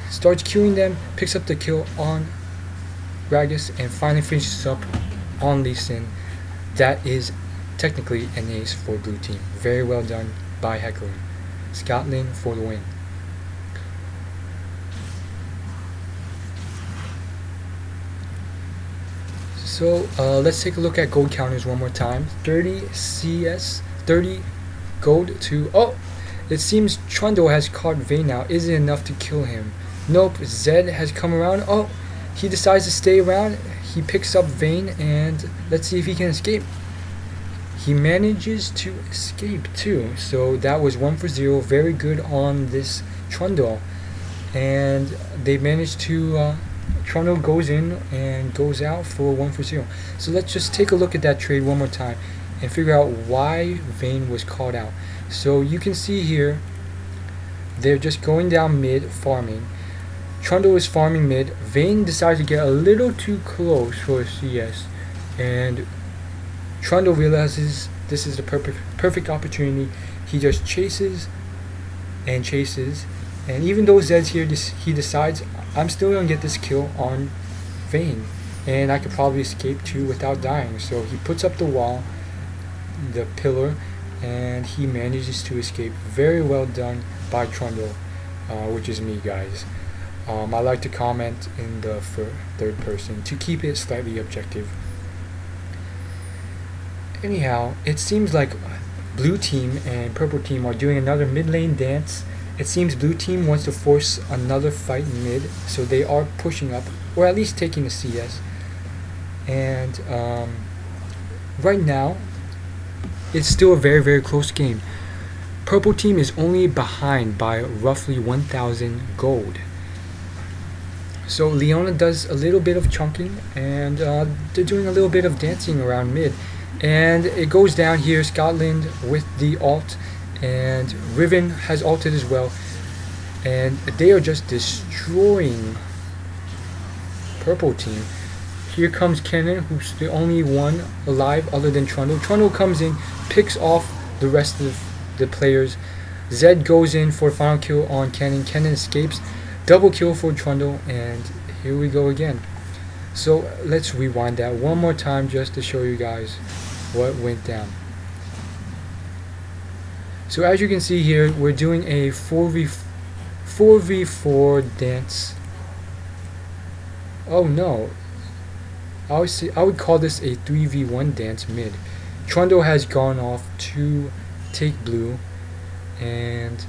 Speaker 1: starts queuing them, picks up the kill on Gragas, and finally finishes up on Lee Sin. That is technically an ace for blue team. Very well done by Hecarim. Scotland for the win. So let's take a look at gold counters one more time. 30 CS, 30 gold to... Oh! It seems Trundle has caught Vayne now. Is it enough to kill him? Nope. Zed has come around. Oh! He decides to stay around. He picks up Vayne, and let's see if he can escape. He manages to escape too. So that was 1 for 0. Very good on this Trundle. And they managed to... Trundle goes in and goes out for 1 for 0. So let's just take a look at that trade one more time and figure out why Vayne was called out. So you can see here, they're just going down mid farming. Trundle is farming mid. Vayne decides to get a little too close for a CS, and Trundle realizes this is the perfect opportunity. He just chases and chases, and even though Zed's here, he decides, I'm still gonna get this kill on Vayne, and I could probably escape too without dying. So he puts up the wall, the pillar, and he manages to escape. Very well done by Trundle, which is me, guys. I like to comment in the third person to keep it slightly objective. Anyhow, it seems like blue team and purple team are doing another mid lane dance. It seems blue team wants to force another fight mid, so they are pushing up, or at least taking the CS. And right now, it's still a very close game. Purple team is only behind by roughly 1,000 gold. So Leona does a little bit of chunking, and they're doing a little bit of dancing around mid. And it goes down here, Scotland with the ult, and Riven has ulted as well. And they are just destroying purple team. Here comes Kennen, who's the only one alive other than Trundle. Trundle comes in, picks off the rest of the players. Zed goes in for a final kill on Kennen. Kennen escapes. Double kill for Trundle, and here we go again. So let's rewind that one more time just to show you guys what went down. So as you can see here, we're doing a 4v4 dance Oh no, I would call this a 3v1 dance mid. Trundle has gone off to take blue, and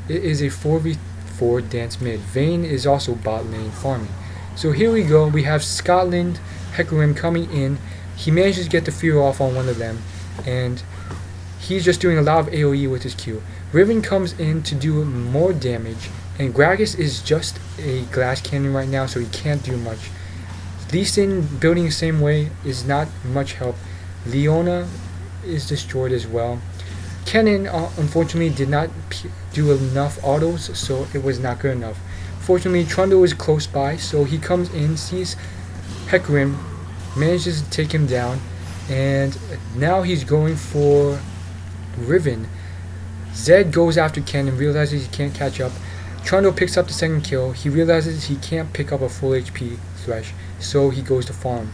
Speaker 1: it is a 4v4 dance mid. Vayne is also bot lane farming. So here we go. We have Scotland, Hecarim coming in. He manages to get the fear off on one of them, and he's just doing a lot of AoE with his Q. Riven comes in to do more damage, and Gragas is just a glass cannon right now, so he can't do much. Lee Sin building the same way is not much help. Leona is destroyed as well. Kennen unfortunately did not do enough autos, so it was not good enough. Fortunately, Trundle is close by, so he comes in, sees Hecarim, manages to take him down, and now he's going for Riven. Zed goes after Kennen, realizes he can't catch up. Trundle picks up the second kill. He realizes he can't pick up a full HP Thresh, so he goes to farm.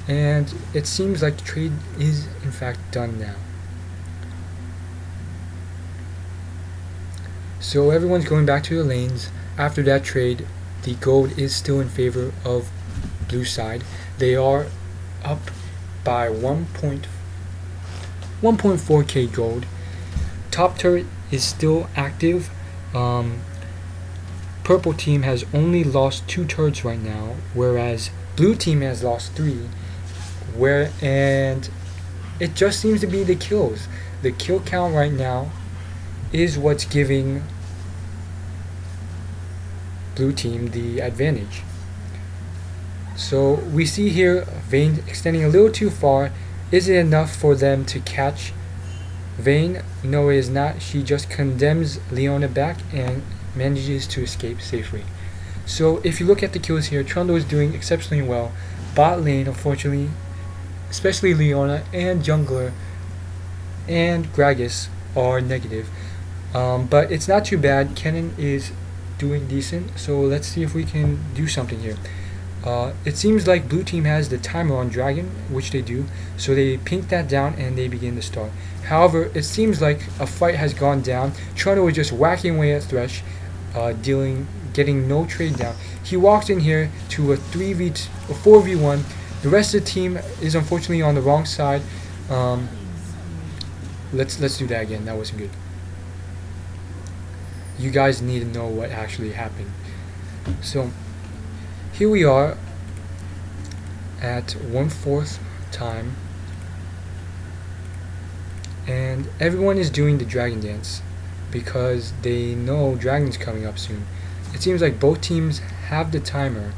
Speaker 1: And it seems like the trade is in fact done now. So everyone's going back to the lanes. After that trade, the gold is still in favor of blue side. They are up by 1.4k gold. Top turret is still active. Purple team has only lost 2 turrets right now, whereas blue team has lost 3. And it just seems to be the kills. The kill count right now is what's giving blue team the advantage. So we see here Vayne extending a little too far. Is it enough for them to catch Vayne? No, it is not. She just condemns Leona back and manages to escape safely. So if you look at the kills here, Trundle is doing exceptionally well. Bot lane, unfortunately, especially Leona and jungler and Gragas are negative. But it's not too bad. Kennen is doing decent, so let's see if we can do something here. It seems like blue team has the timer on Dragon, which they do, so they pink that down and they begin to start. However, it seems like a fight has gone down. Trundle was just whacking away at Thresh, getting no trade down. He walks in here to a 4v1. The rest of the team is unfortunately on the wrong side. Let's do that again. That wasn't good. You guys need to know what actually happened. So here we are at 1/4 time, and everyone is doing the dragon dance because they know dragon's coming up soon. It seems like both teams have the timer,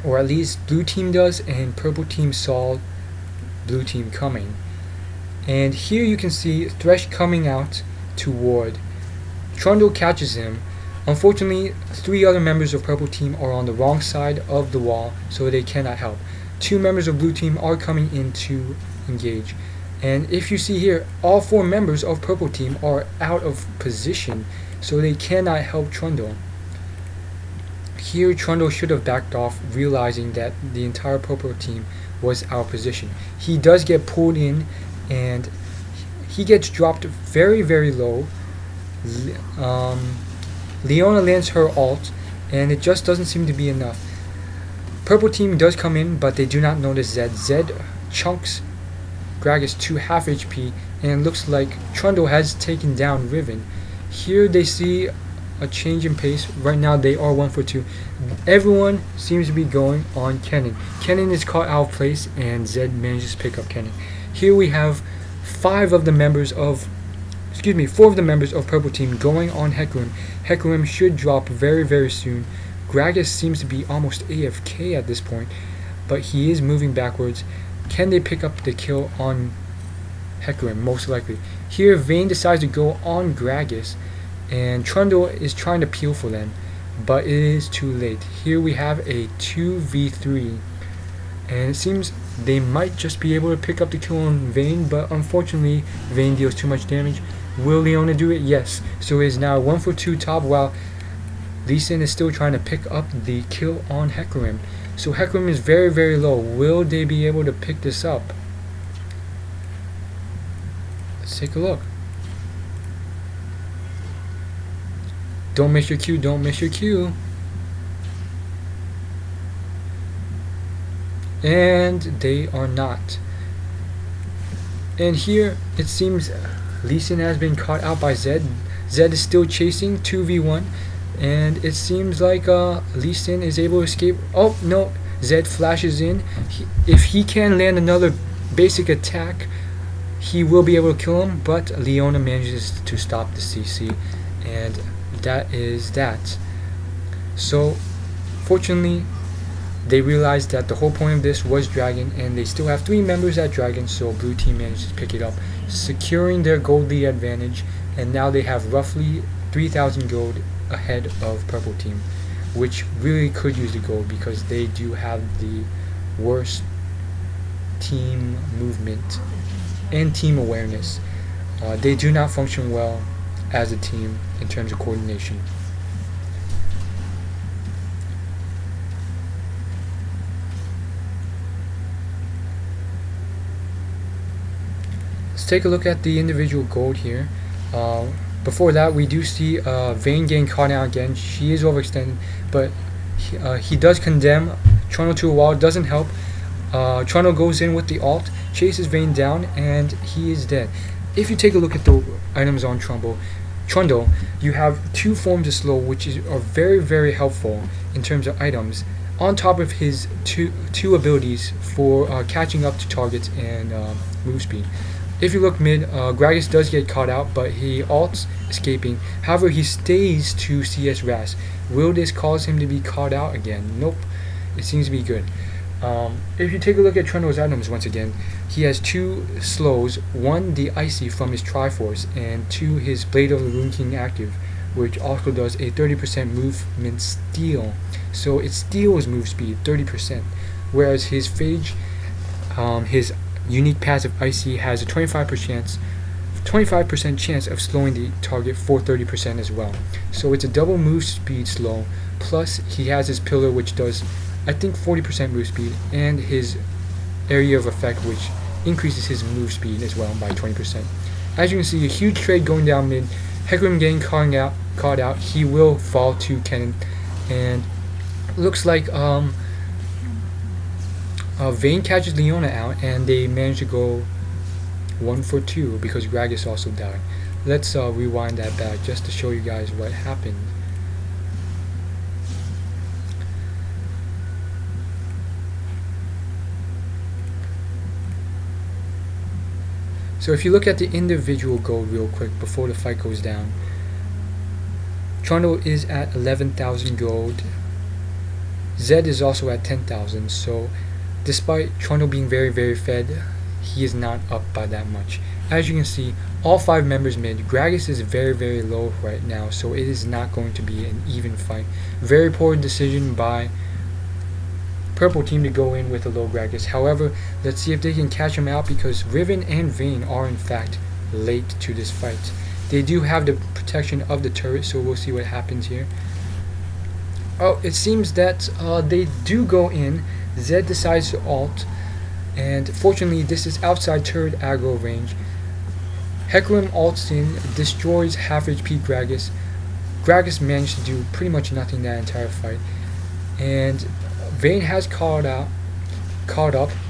Speaker 1: or at least blue team does, and purple team saw blue team coming. And here you can see Thresh coming out to ward. Trundle catches him. Unfortunately, 3 other members of purple team are on the wrong side of the wall, so they cannot help. 2 members of blue team are coming in to engage. And if you see here, all 4 members of purple team are out of position, so they cannot help Trundle. Here Trundle should have backed off, realizing that the entire purple team was out of position. He does get pulled in, and he gets dropped very, very low. Leona lands her ult, and it just doesn't seem to be enough. Purple team does come in, but they do not notice Zed. Zed chunks Gragas to half HP, and it looks like Trundle has taken down Riven. Here they see a change in pace. Right now they are 1 for 2. Everyone seems to be going on Kennen. Kennen is caught out of place, and Zed manages to pick up Kennen. Here we have 4 of the members of purple team going on Hecarim. Hecarim should drop very, very soon. Gragas seems to be almost AFK at this point, but he is moving backwards. Can they pick up the kill on Hecarim? Most likely. Here Vayne decides to go on Gragas, and Trundle is trying to peel for them, but it is too late. Here we have a 2v3, and it seems they might just be able to pick up the kill on Vayne, but unfortunately Vayne deals too much damage. Will Leona do it? Yes. So it is now 1 for 2 top, while Lee Sin is still trying to pick up the kill on Hecarim. So Hecarim is very, very low. Will they be able to pick this up? Let's take a look. Don't miss your Q, don't miss your Q. and they are not. And here it seems Lee Sin has been caught out by Zed. Zed is still chasing 2v1, and it seems like Lee Sin is able to escape. Oh no, Zed flashes in. If he can land another basic attack, he will be able to kill him, but Leona manages to stop the CC, and that is that. So fortunately, they realized that the whole point of this was Dragon, and they still have 3 members at Dragon, so blue team manages to pick it up, securing their gold lead advantage, and now they have roughly 3,000 gold ahead of purple team, which really could use the gold because they do have the worst team movement and team awareness. They do not function well as a team in terms of coordination. Let's take a look at the individual gold here. Before that, we do see Vayne getting caught out again. She is overextended, but he does condemn Trundle to a wall. Doesn't help. Trundle goes in with the ult, chases Vayne down, and he is dead. If you take a look at the items on Trundle, you have 2 forms of slow, which are very, very helpful in terms of items, on top of his two abilities for catching up to targets and move speed. If you look mid, Gragas does get caught out, but he ults, escaping. However, he stays to CS Ras. Will this cause him to be caught out again? Nope. It seems to be good. If you take a look at Trundle's items once again, he has 2 slows, 1 the Icy from his Triforce, and 2 his Blade of the Rune King active, which also does a 30% movement steal. So it steals move speed 30%, whereas his Phage, his unique passive Icy, has a 25% chance of slowing the target for 30% as well. So it's a double move speed slow, plus he has his pillar, which does I think 40% move speed, and his area of effect, which increases his move speed as well by 20%. As you can see, a huge trade going down mid. Hecarim getting caught out. He will fall to Kennen, and looks like Vayne catches Leona out, and they manage to go 1 for 2 because Gragas also died. Let's rewind that back just to show you guys what happened. So if you look at the individual gold real quick before the fight goes down, Trundle is at 11,000 gold. Zed is also at 10,000. So despite Trundle being very, very fed, he is not up by that much. As you can see, all 5 members mid. Gragas is very, very low right now, so it is not going to be an even fight. Very poor decision by purple team to go in with a low Gragas. However, let's see if they can catch him out, because Riven and Vayne are in fact late to this fight. They do have the protection of the turret, so we'll see what happens here. Oh, it seems that they do go in. Zed decides to ult, and fortunately this is outside turret aggro range. Hecarim ults in, destroys half HP Gragas. Gragas managed to do pretty much nothing that entire fight, and Vayne has caught up,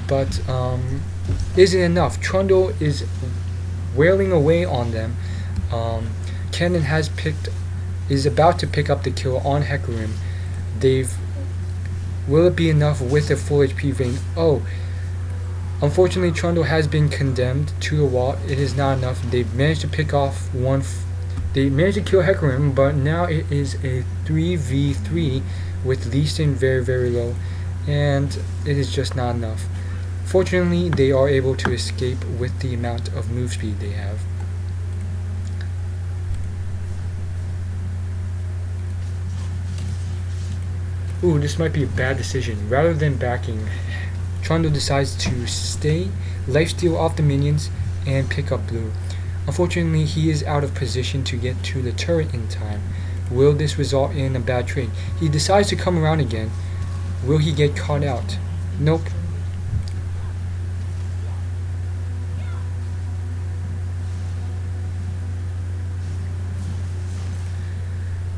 Speaker 1: but isn't enough. Trundle is wailing away on them. Kennen is about to pick up the kill on Hecarim. Will it be enough with a full HP Vayne? Oh, unfortunately Trundle has been condemned to the wall. It is not enough. They've managed to pick off one. They managed to kill Hecarim, but now it is a 3v3 with Lee Sin very, very low, and it is just not enough. Fortunately, they are able to escape with the amount of move speed they have. Ooh, this might be a bad decision. Rather than backing, Trundle decides to stay, lifesteal off the minions, and pick up blue. Unfortunately, he is out of position to get to the turret in time. Will this result in a bad trade? He decides to come around again. Will he get caught out? Nope.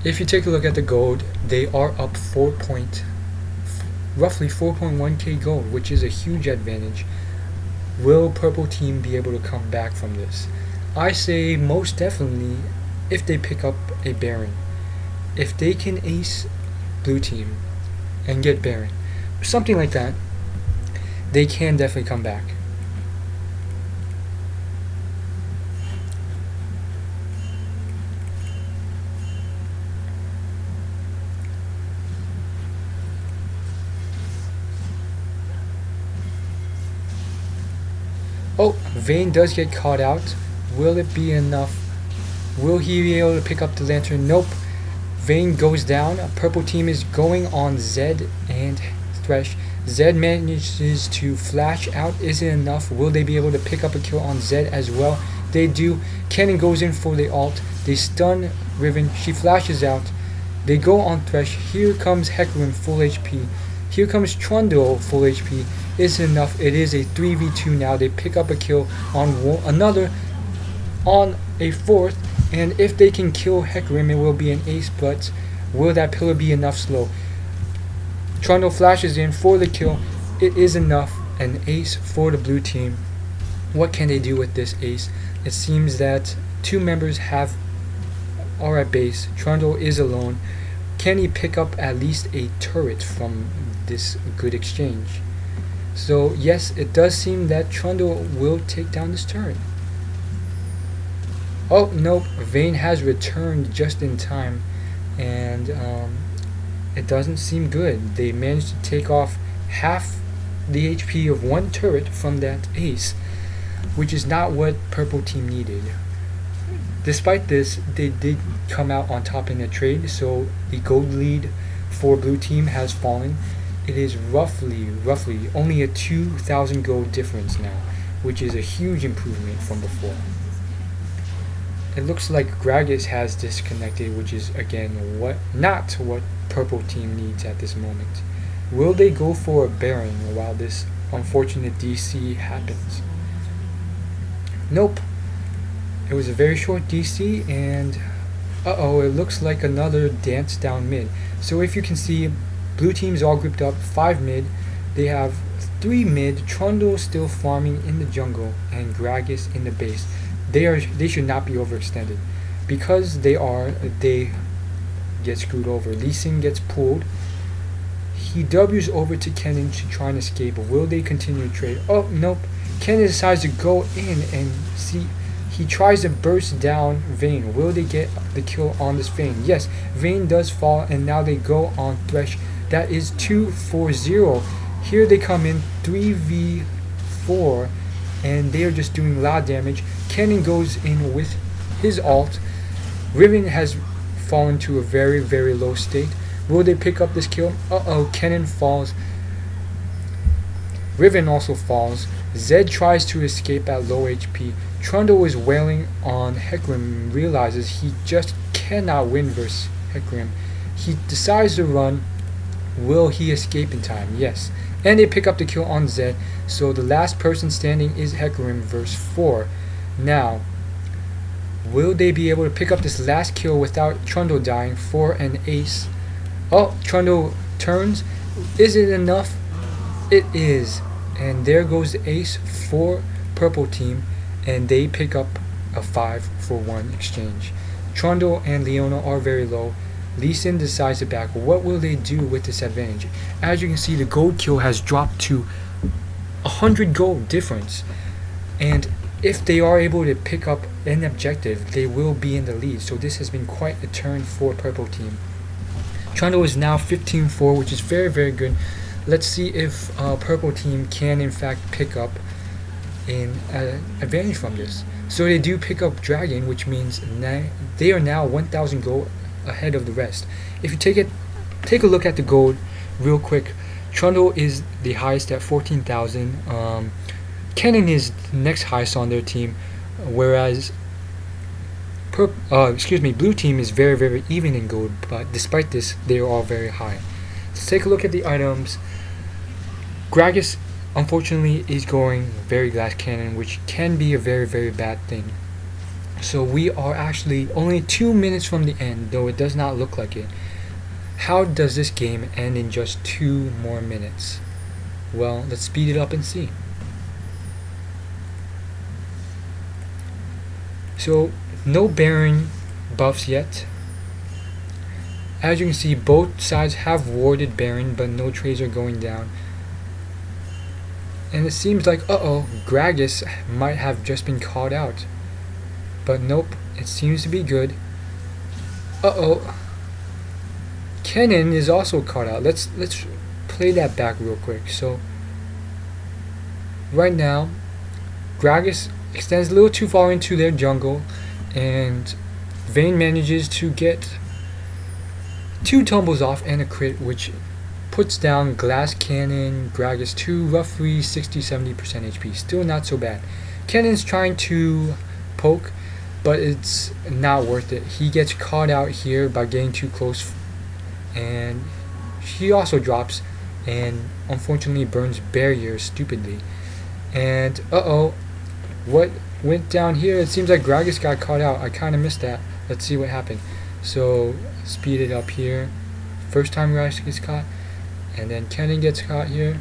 Speaker 1: If you take a look at the gold, they are up roughly 4.1k gold, which is a huge advantage. Will purple team be able to come back from this? I say most definitely if they pick up a Baron. If they can ace blue team and get Baron, something like that, they can definitely come back. Oh, Vayne does get caught out. Will it be enough? Will he be able to pick up the lantern? Nope. Vayne goes down. Purple team is going on Zed and Thresh. Zed manages to flash out. Is it enough? Will they be able to pick up a kill on Zed as well? They do. Kennen goes in for the ult. They stun Riven. She flashes out. They go on Thresh. Here comes Hecarim full HP. Here comes Trundle full HP. Is it enough? It is a 3v2 now. They pick up a kill on another, on a fourth, and if they can kill Hecarim, it will be an ace, but will that pillar be enough slow? Trundle flashes in for the kill. It is enough. An ace for the blue team. What can they do with this ace? It seems that two members are at base. Trundle is alone. Can he pick up at least a turret from this good exchange? So yes, it does seem that Trundle will take down this turret. Oh nope, Vayne has returned just in time, and it doesn't seem good. They managed to take off half the HP of one turret from that ace, which is not what purple team needed. Despite this, they did come out on top in the trade, so the gold lead for blue team has fallen. It is roughly only a 2,000 gold difference now, which is a huge improvement from before. It looks like Gragas has disconnected, which is again not what purple team needs at this moment. Will they go for a Baron while this unfortunate DC happens? Nope. It was a very short DC, and it looks like another dance down mid. So if you can see, blue team's all grouped up, 5 mid. They have 3 mid, Trundle still farming in the jungle, and Gragas in the base. They should not be overextended. Because they get screwed over. Lee Sin gets pulled. He W's over to Kennen to try and escape. Will they continue to trade? Oh, nope. Kennen decides to go in and see. He tries to burst down Vayne. Will they get the kill on this Vayne? Yes, Vayne does fall, and now they go on Thresh. That is 2-4-0. Here they come in 3v4, and they are just doing a lot of damage. Kennen goes in with his ult. Riven has fallen to a very, very low state. Will they pick up this kill? Kennen falls. Riven also falls. Zed tries to escape at low HP. Trundle is wailing on Hecarim, realizes he just cannot win versus Hecarim. He decides to run. Will he escape in time? Yes. And they pick up the kill on Zed. So the last person standing is Hecarim verse 4. Now, will they be able to pick up this last kill without Trundle dying for an ace? Oh, Trundle turns. Is it enough? It is. And there goes the ace for purple team, and they pick up a 5-for-1 exchange. Trundle and Leona are very low. Lee Sin decides to back. What will they do with this advantage? As you can see, the gold kill has dropped to 100 gold difference, and if they are able to pick up an objective, they will be in the lead. So this has been quite a turn for purple team. Trundle is now 15-4, which is very, very good. Let's see if purple team can in fact pick up an advantage from this. So they do pick up Dragon, which means they are now 1,000 gold ahead of the rest. If you take a look at the gold real quick, Trundle is the highest at 14,000. Kennen is next highest on their team, whereas blue team is very, very even in gold, but despite this, they are all very high. Let's take a look at the items. Gragas, unfortunately, is going very glass cannon, which can be a very, very bad thing. So we are actually only 2 minutes from the end, though it does not look like it. How does this game end in just 2 more minutes? Well, let's speed it up and see. So, no Baron buffs yet. As you can see, both sides have warded Baron, but no trades are going down. And it seems like, Gragas might have just been caught out. But nope, it seems to be good. Kennen is also caught out. Let's play that back real quick. So, right now, Gragas extends a little too far into their jungle, and Vayne manages to get 2 tumbles off and a crit, which puts down Glass Cannon Gragas to roughly 60-70% HP. Still not so bad. Cannon's trying to poke, but it's not worth it. He gets caught out here by getting too close, and he also drops and unfortunately burns barrier stupidly. And what went down here? It seems like Gragas got caught out. I kind of missed that. Let's see what happened. So speed it up here. First time Gragas gets caught, and then Kennen gets caught here.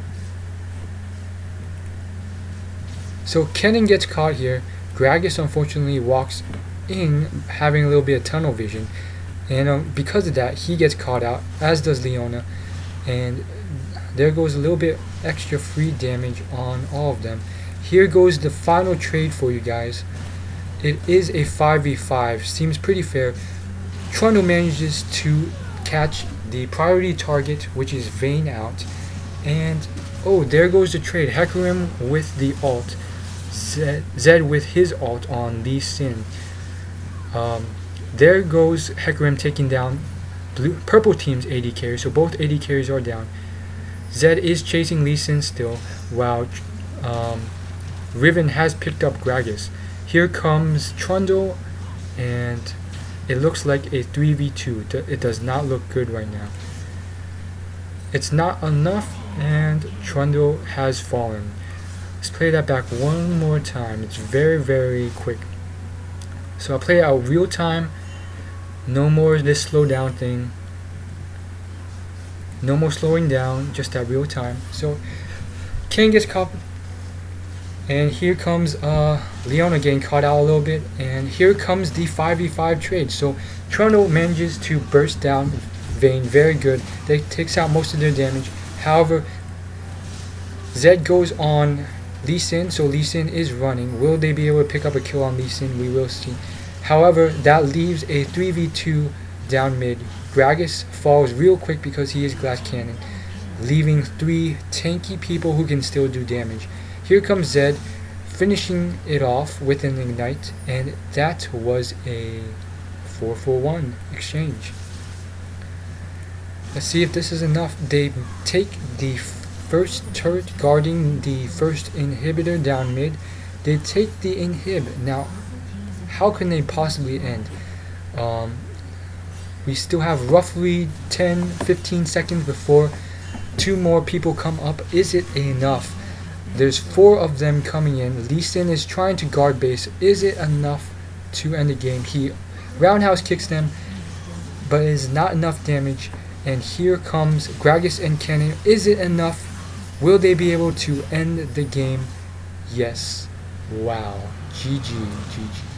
Speaker 1: So Kennen gets caught here. Gragas unfortunately walks in, having a little bit of tunnel vision, and because of that, he gets caught out, as does Leona, and there goes a little bit extra free damage on all of them. Here goes the final trade for you guys. It is a 5v5. Seems pretty fair. Trundle manages to catch the priority target, which is Vayne out, and there goes the trade. Hecarim with the ult, Zed with his ult on Lee Sin. There goes Hecarim taking down purple team's AD carry, so both AD carries are down. Zed is chasing Lee Sin still, while Riven has picked up Gragas. Here comes Trundle, and it looks like a 3v2. It does not look good right now. It's not enough, and Trundle has fallen. Let's play that back one more time. It's very, very quick. So I'll play it out real time. No more this slow down thing. No more slowing down, just at real time. So King gets caught, and here comes Leona getting caught out a little bit, and here comes the 5v5 trade. So Trundle manages to burst down Vayne, very good. That takes out most of their damage. However, Zed goes on Lee Sin, so Lee Sin is running. Will they be able to pick up a kill on Lee Sin? We will see. However, that leaves a 3v2 down mid. Gragas falls real quick because he is Glass Cannon, leaving 3 tanky people who can still do damage. Here comes Zed, finishing it off with an ignite, and that was a 4-for-1 exchange. Let's see if this is enough. They take the first turret guarding the first inhibitor down mid. They take the inhib. Now, how can they possibly end? We still have roughly 10-15 seconds before 2 more people come up. Is it enough? There's 4 of them coming in. Lee Sin is trying to guard base. Is it enough to end the game? He roundhouse kicks them, but it is not enough damage. And here comes Gragas and Kennen. Is it enough? Will they be able to end the game? Yes. Wow. GG. GG.